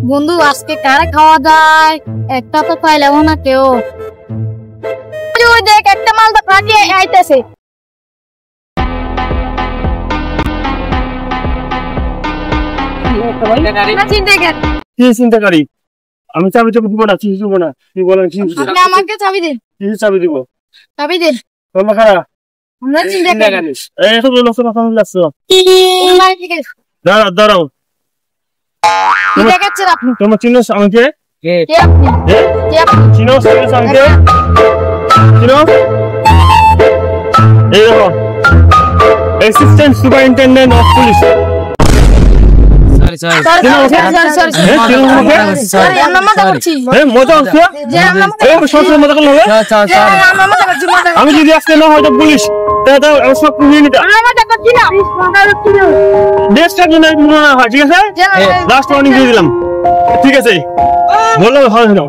বন্ধু আজকে কারে খাওয়া যায় একটা তো পাইলাম না কেউ দেখ একটা মাল তো ফাটিয়ে আইতেছে চিন্তাকারী আমি চাবি চাবি দিব না চিনি দিব না তুই বলেন আপনি আমাকে চাবি দিন চাবি দিব চাবি দিন তোমরা খারা আমরা চিন্তাকারী এই তো লোক কথা বলছো দাঁড়াও দাঁড়াও কি দেখাচ্ছেন আপনি তোমরা চিনোস আমাকে কে আপনি কে আপনি চিনোস আমাকে চিনোস এই দেখো অ্যাসিস্ট্যান্ট সুপারিনটেনডেন্ট অফ পুলিশ আমি যদি আজকে না হয়তো পুলিশ সব নিয়ে নিতাম ঠিক আছে লাস্ট ওয়ার্নিং দিয়ে দিলাম ঠিক আছে বললাম হয় না